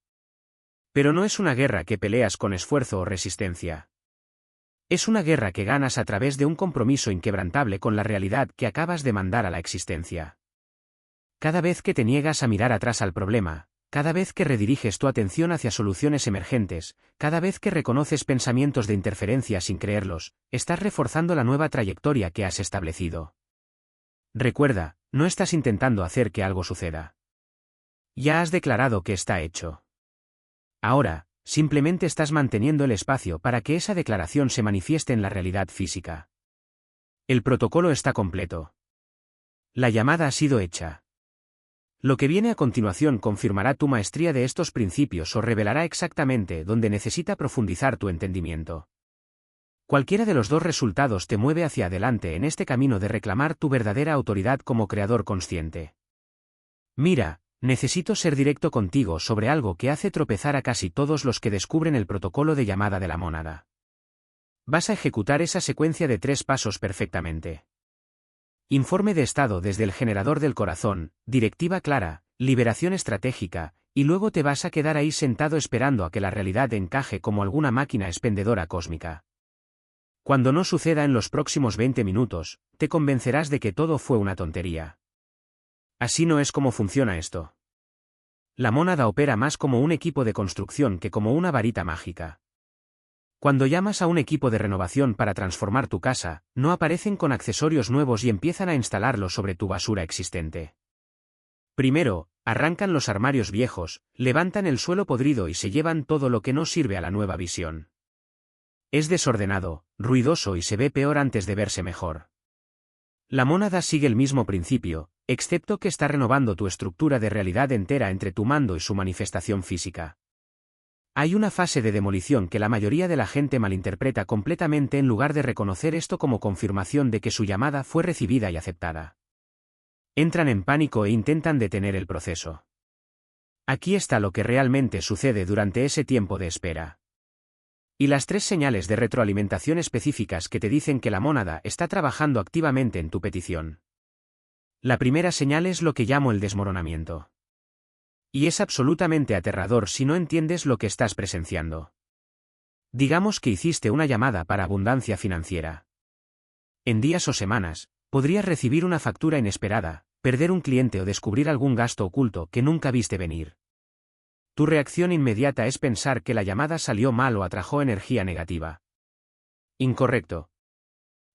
Pero no es una guerra que peleas con esfuerzo o resistencia. Es una guerra que ganas a través de un compromiso inquebrantable con la realidad que acabas de mandar a la existencia. Cada vez que te niegas a mirar atrás al problema, cada vez que rediriges tu atención hacia soluciones emergentes, cada vez que reconoces pensamientos de interferencia sin creerlos, estás reforzando la nueva trayectoria que has establecido. Recuerda, no estás intentando hacer que algo suceda. Ya has declarado que está hecho. Ahora, simplemente estás manteniendo el espacio para que esa declaración se manifieste en la realidad física. El protocolo está completo. La llamada ha sido hecha. Lo que viene a continuación confirmará tu maestría de estos principios o revelará exactamente dónde necesita profundizar tu entendimiento. Cualquiera de los dos resultados te mueve hacia adelante en este camino de reclamar tu verdadera autoridad como creador consciente. Mira, necesito ser directo contigo sobre algo que hace tropezar a casi todos los que descubren el protocolo de llamada de la mónada. Vas a ejecutar esa secuencia de 3 pasos perfectamente. Informe de estado desde el generador del corazón, directiva clara, liberación estratégica, y luego te vas a quedar ahí sentado esperando a que la realidad encaje como alguna máquina expendedora cósmica. Cuando no suceda en los próximos 20 minutos, te convencerás de que todo fue una tontería. Así no es como funciona esto. La mónada opera más como un equipo de construcción que como una varita mágica. Cuando llamas a un equipo de renovación para transformar tu casa, no aparecen con accesorios nuevos y empiezan a instalarlos sobre tu basura existente. Primero, arrancan los armarios viejos, levantan el suelo podrido y se llevan todo lo que no sirve a la nueva visión. Es desordenado, ruidoso y se ve peor antes de verse mejor. La mónada sigue el mismo principio, excepto que está renovando tu estructura de realidad entera entre tu mando y su manifestación física. Hay una fase de demolición que la mayoría de la gente malinterpreta completamente en lugar de reconocer esto como confirmación de que su llamada fue recibida y aceptada. Entran en pánico e intentan detener el proceso. Aquí está lo que realmente sucede durante ese tiempo de espera. Y las 3 señales de retroalimentación específicas que te dicen que la mónada está trabajando activamente en tu petición. La primera señal es lo que llamo el desmoronamiento. Y es absolutamente aterrador si no entiendes lo que estás presenciando. Digamos que hiciste una llamada para abundancia financiera. En días o semanas, podrías recibir una factura inesperada, perder un cliente o descubrir algún gasto oculto que nunca viste venir. Tu reacción inmediata es pensar que la llamada salió mal o atrajo energía negativa. Incorrecto.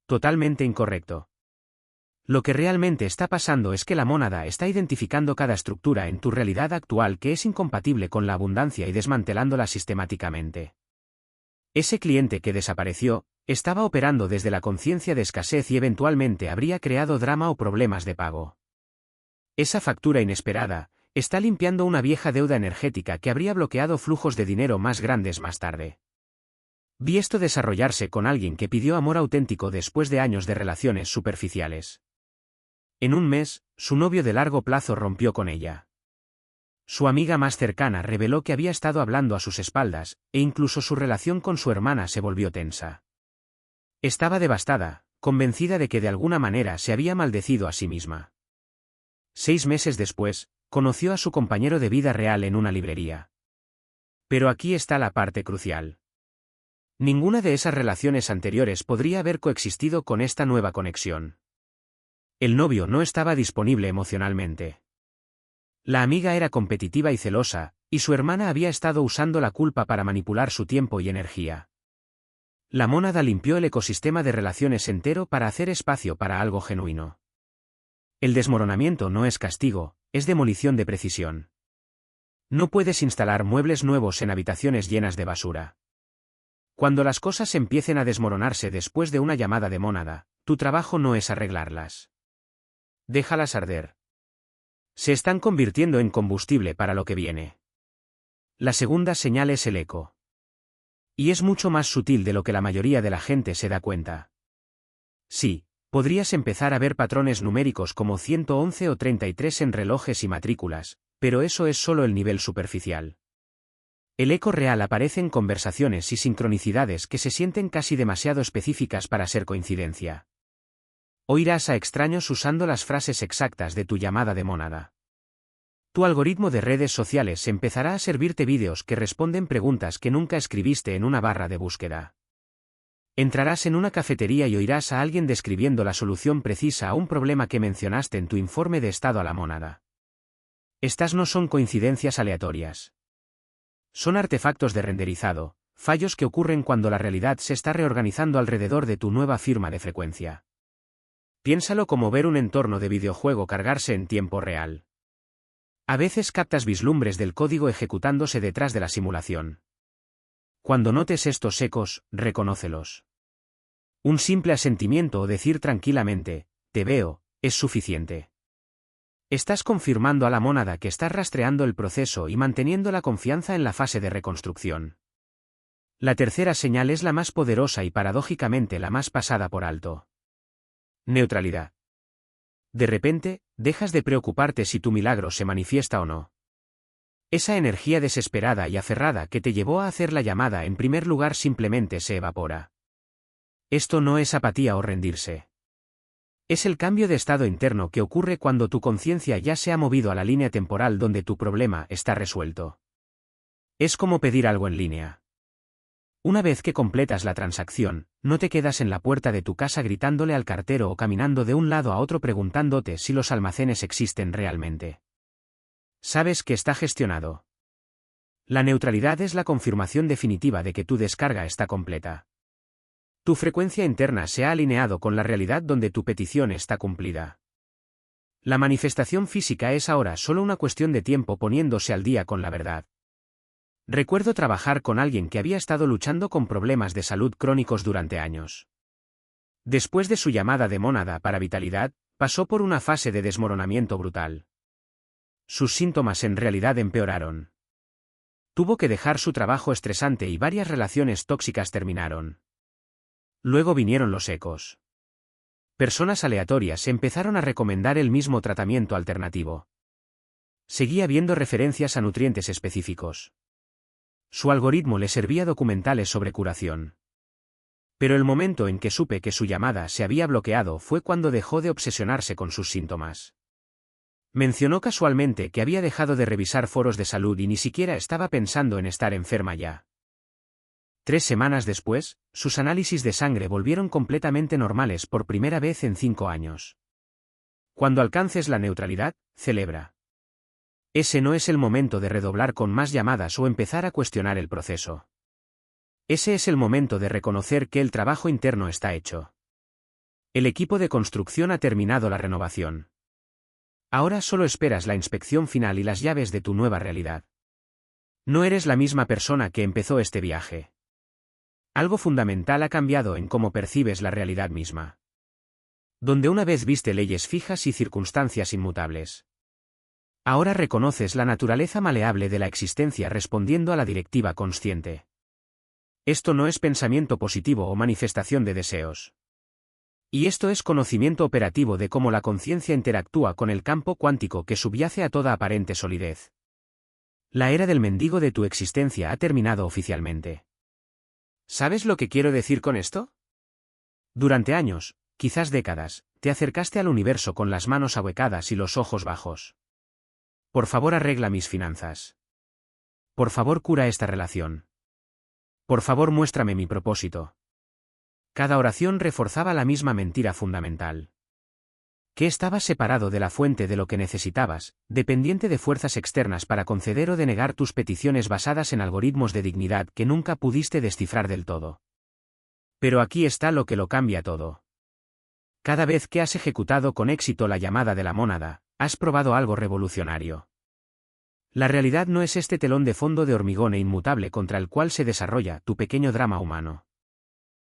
Totalmente incorrecto. Lo que realmente está pasando es que la mónada está identificando cada estructura en tu realidad actual que es incompatible con la abundancia y desmantelándola sistemáticamente. Ese cliente que desapareció, estaba operando desde la conciencia de escasez y eventualmente habría creado drama o problemas de pago. Esa factura inesperada, está limpiando una vieja deuda energética que habría bloqueado flujos de dinero más grandes más tarde. Vi esto desarrollarse con alguien que pidió amor auténtico después de años de relaciones superficiales. En un mes, su novio de largo plazo rompió con ella. Su amiga más cercana reveló que había estado hablando a sus espaldas, e incluso su relación con su hermana se volvió tensa. Estaba devastada, convencida de que de alguna manera se había maldecido a sí misma. 6 meses después, conoció a su compañero de vida real en una librería. Pero aquí está la parte crucial. Ninguna de esas relaciones anteriores podría haber coexistido con esta nueva conexión. El novio no estaba disponible emocionalmente. La amiga era competitiva y celosa, y su hermana había estado usando la culpa para manipular su tiempo y energía. La mónada limpió el ecosistema de relaciones entero para hacer espacio para algo genuino. El desmoronamiento no es castigo, es demolición de precisión. No puedes instalar muebles nuevos en habitaciones llenas de basura. Cuando las cosas empiecen a desmoronarse después de una llamada de mónada, tu trabajo no es arreglarlas. Déjalas arder. Se están convirtiendo en combustible para lo que viene. La segunda señal es el eco. Y es mucho más sutil de lo que la mayoría de la gente se da cuenta. Sí, podrías empezar a ver patrones numéricos como 111 o 33 en relojes y matrículas, pero eso es solo el nivel superficial. El eco real aparece en conversaciones y sincronicidades que se sienten casi demasiado específicas para ser coincidencia. Oirás a extraños usando las frases exactas de tu llamada de mónada. Tu algoritmo de redes sociales empezará a servirte vídeos que responden preguntas que nunca escribiste en una barra de búsqueda. Entrarás en una cafetería y oirás a alguien describiendo la solución precisa a un problema que mencionaste en tu informe de estado a la mónada. Estas no son coincidencias aleatorias. Son artefactos de renderizado, fallos que ocurren cuando la realidad se está reorganizando alrededor de tu nueva firma de frecuencia. Piénsalo como ver un entorno de videojuego cargarse en tiempo real. A veces captas vislumbres del código ejecutándose detrás de la simulación. Cuando notes estos ecos, reconócelos. Un simple asentimiento o decir tranquilamente, te veo, es suficiente. Estás confirmando a la mónada que estás rastreando el proceso y manteniendo la confianza en la fase de reconstrucción. La tercera señal es la más poderosa y paradójicamente la más pasada por alto. Neutralidad. De repente, dejas de preocuparte si tu milagro se manifiesta o no. Esa energía desesperada y aferrada que te llevó a hacer la llamada en primer lugar simplemente se evapora. Esto no es apatía o rendirse. Es el cambio de estado interno que ocurre cuando tu conciencia ya se ha movido a la línea temporal donde tu problema está resuelto. Es como pedir algo en línea. Una vez que completas la transacción, no te quedas en la puerta de tu casa gritándole al cartero o caminando de un lado a otro preguntándote si los almacenes existen realmente. Sabes que está gestionado. La neutralidad es la confirmación definitiva de que tu descarga está completa. Tu frecuencia interna se ha alineado con la realidad donde tu petición está cumplida. La manifestación física es ahora solo una cuestión de tiempo poniéndose al día con la verdad. Recuerdo trabajar con alguien que había estado luchando con problemas de salud crónicos durante años. Después de su llamada de mónada para vitalidad, pasó por una fase de desmoronamiento brutal. Sus síntomas en realidad empeoraron. Tuvo que dejar su trabajo estresante y varias relaciones tóxicas terminaron. Luego vinieron los ecos. Personas aleatorias empezaron a recomendar el mismo tratamiento alternativo. Seguía viendo referencias a nutrientes específicos. Su algoritmo le servía documentales sobre curación. Pero el momento en que supe que su llamada se había bloqueado fue cuando dejó de obsesionarse con sus síntomas. Mencionó casualmente que había dejado de revisar foros de salud y ni siquiera estaba pensando en estar enferma ya. 3 semanas después, sus análisis de sangre volvieron completamente normales por primera vez en 5 años. Cuando alcances la neutralidad, celebra. Ese no es el momento de redoblar con más llamadas o empezar a cuestionar el proceso. Ese es el momento de reconocer que el trabajo interno está hecho. El equipo de construcción ha terminado la renovación. Ahora solo esperas la inspección final y las llaves de tu nueva realidad. No eres la misma persona que empezó este viaje. Algo fundamental ha cambiado en cómo percibes la realidad misma. Donde una vez viste leyes fijas y circunstancias inmutables. Ahora reconoces la naturaleza maleable de la existencia respondiendo a la directiva consciente. Esto no es pensamiento positivo o manifestación de deseos. Y esto es conocimiento operativo de cómo la conciencia interactúa con el campo cuántico que subyace a toda aparente solidez. La era del mendigo de tu existencia ha terminado oficialmente. ¿Sabes lo que quiero decir con esto? Durante años, quizás décadas, te acercaste al universo con las manos ahuecadas y los ojos bajos. Por favor, arregla mis finanzas. Por favor, cura esta relación. Por favor, muéstrame mi propósito. Cada oración reforzaba la misma mentira fundamental. Que estabas separado de la fuente de lo que necesitabas, dependiente de fuerzas externas para conceder o denegar tus peticiones basadas en algoritmos de dignidad que nunca pudiste descifrar del todo. Pero aquí está lo que lo cambia todo. Cada vez que has ejecutado con éxito la llamada de la mónada, has probado algo revolucionario. La realidad no es este telón de fondo de hormigón e inmutable contra el cual se desarrolla tu pequeño drama humano.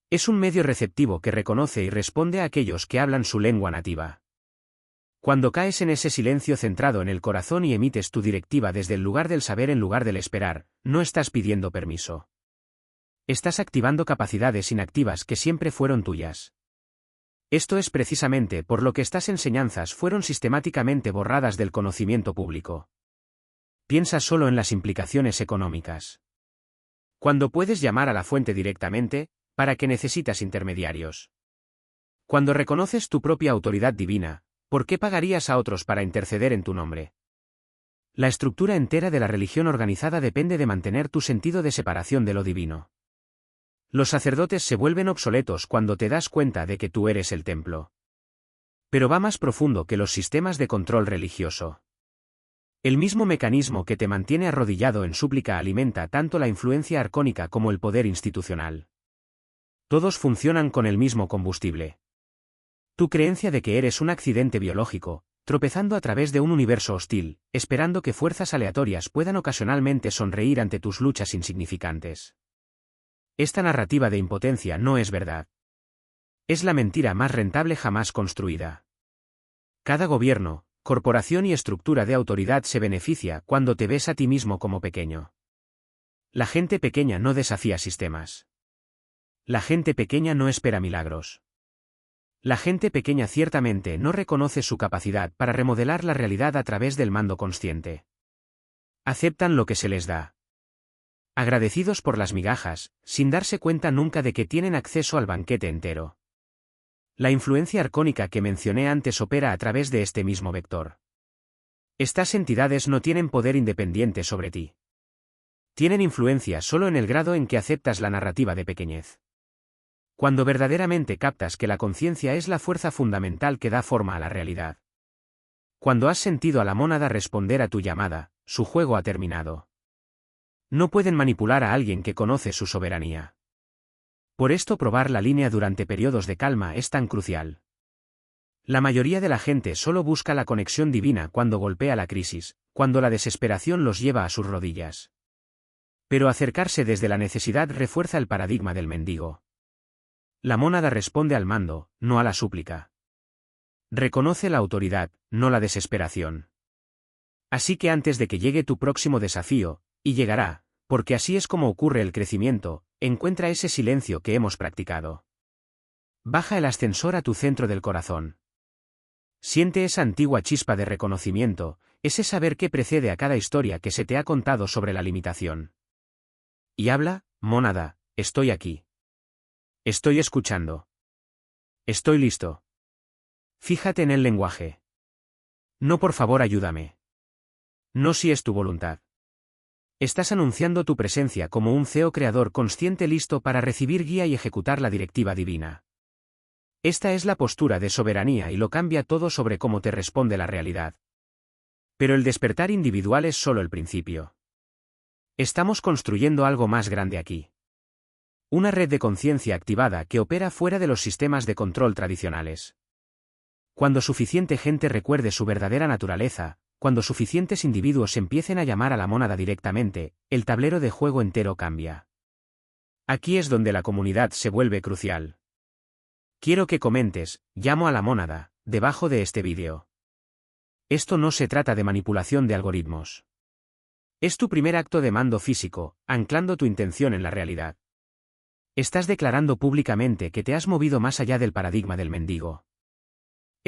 Es un medio receptivo que reconoce y responde a aquellos que hablan su lengua nativa. Cuando caes en ese silencio centrado en el corazón y emites tu directiva desde el lugar del saber en lugar del esperar, no estás pidiendo permiso. Estás activando capacidades inactivas que siempre fueron tuyas. Esto es precisamente por lo que estas enseñanzas fueron sistemáticamente borradas del conocimiento público. Piensa solo en las implicaciones económicas. Cuando puedes llamar a la fuente directamente, ¿para qué necesitas intermediarios? Cuando reconoces tu propia autoridad divina, ¿por qué pagarías a otros para interceder en tu nombre? La estructura entera de la religión organizada depende de mantener tu sentido de separación de lo divino. Los sacerdotes se vuelven obsoletos cuando te das cuenta de que tú eres el templo. Pero va más profundo que los sistemas de control religioso. El mismo mecanismo que te mantiene arrodillado en súplica alimenta tanto la influencia arcónica como el poder institucional. Todos funcionan con el mismo combustible. Tu creencia de que eres un accidente biológico, tropezando a través de un universo hostil, esperando que fuerzas aleatorias puedan ocasionalmente sonreír ante tus luchas insignificantes. Esta narrativa de impotencia no es verdad. Es la mentira más rentable jamás construida. Cada gobierno, corporación y estructura de autoridad se beneficia cuando te ves a ti mismo como pequeño. La gente pequeña no desafía sistemas. La gente pequeña no espera milagros. La gente pequeña ciertamente no reconoce su capacidad para remodelar la realidad a través del mando consciente. Aceptan lo que se les da. Agradecidos por las migajas, sin darse cuenta nunca de que tienen acceso al banquete entero. La influencia arcónica que mencioné antes opera a través de este mismo vector. Estas entidades no tienen poder independiente sobre ti. Tienen influencia solo en el grado en que aceptas la narrativa de pequeñez. Cuando verdaderamente captas que la conciencia es la fuerza fundamental que da forma a la realidad. Cuando has sentido a la mónada responder a tu llamada, su juego ha terminado. No pueden manipular a alguien que conoce su soberanía. Por esto probar la línea durante periodos de calma es tan crucial. La mayoría de la gente solo busca la conexión divina cuando golpea la crisis, cuando la desesperación los lleva a sus rodillas. Pero acercarse desde la necesidad refuerza el paradigma del mendigo. La mónada responde al mando, no a la súplica. Reconoce la autoridad, no la desesperación. Así que antes de que llegue tu próximo desafío, y llegará, porque así es como ocurre el crecimiento, encuentra ese silencio que hemos practicado. Baja el ascensor a tu centro del corazón. Siente esa antigua chispa de reconocimiento, ese saber que precede a cada historia que se te ha contado sobre la limitación. Y habla, mónada, estoy aquí. Estoy escuchando. Estoy listo. Fíjate en el lenguaje. No, por favor, ayúdame. No, si es tu voluntad. Estás anunciando tu presencia como un CEO creador consciente listo para recibir guía y ejecutar la directiva divina. Esta es la postura de soberanía y lo cambia todo sobre cómo te responde la realidad. Pero el despertar individual es solo el principio. Estamos construyendo algo más grande aquí. Una red de conciencia activada que opera fuera de los sistemas de control tradicionales. Cuando suficiente gente recuerde su verdadera naturaleza, cuando suficientes individuos empiecen a llamar a la mónada directamente, el tablero de juego entero cambia. Aquí es donde la comunidad se vuelve crucial. Quiero que comentes, llamo a la mónada, debajo de este vídeo. Esto no se trata de manipulación de algoritmos. Es tu primer acto de mando físico, anclando tu intención en la realidad. Estás declarando públicamente que te has movido más allá del paradigma del mendigo.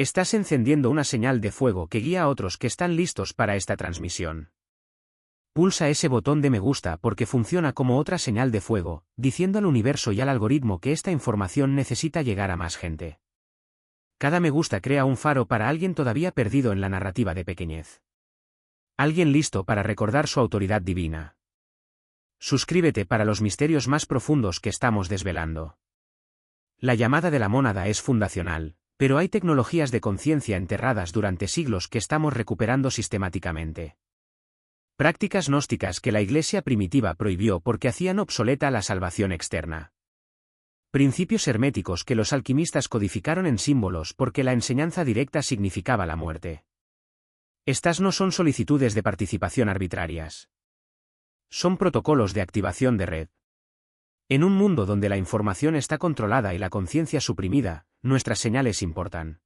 Estás encendiendo una señal de fuego que guía a otros que están listos para esta transmisión. Pulsa ese botón de me gusta porque funciona como otra señal de fuego, diciendo al universo y al algoritmo que esta información necesita llegar a más gente. Cada me gusta crea un faro para alguien todavía perdido en la narrativa de pequeñez. Alguien listo para recordar su autoridad divina. Suscríbete para los misterios más profundos que estamos desvelando. La llamada de la mónada es fundacional, pero hay tecnologías de conciencia enterradas durante siglos que estamos recuperando sistemáticamente. Prácticas gnósticas que la Iglesia primitiva prohibió porque hacían obsoleta la salvación externa. Principios herméticos que los alquimistas codificaron en símbolos porque la enseñanza directa significaba la muerte. Estas no son solicitudes de participación arbitrarias. Son protocolos de activación de red. En un mundo donde la información está controlada y la conciencia suprimida, nuestras señales importan.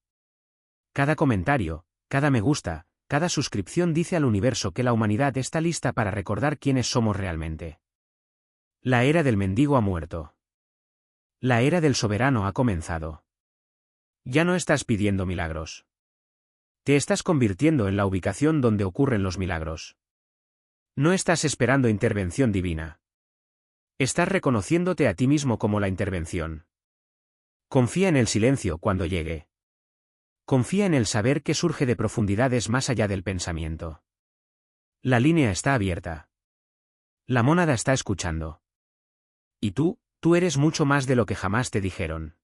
Cada comentario, cada me gusta, cada suscripción dice al universo que la humanidad está lista para recordar quiénes somos realmente. La era del mendigo ha muerto. La era del soberano ha comenzado. Ya no estás pidiendo milagros. Te estás convirtiendo en la ubicación donde ocurren los milagros. No estás esperando intervención divina. Estás reconociéndote a ti mismo como la intervención. Confía en el silencio cuando llegue. Confía en el saber que surge de profundidades más allá del pensamiento. La línea está abierta. La mónada está escuchando. Y tú Tú eres mucho más de lo que jamás te dijeron.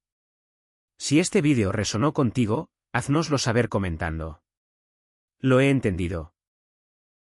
Si este vídeo resonó contigo, haznoslo saber comentando. Lo he entendido.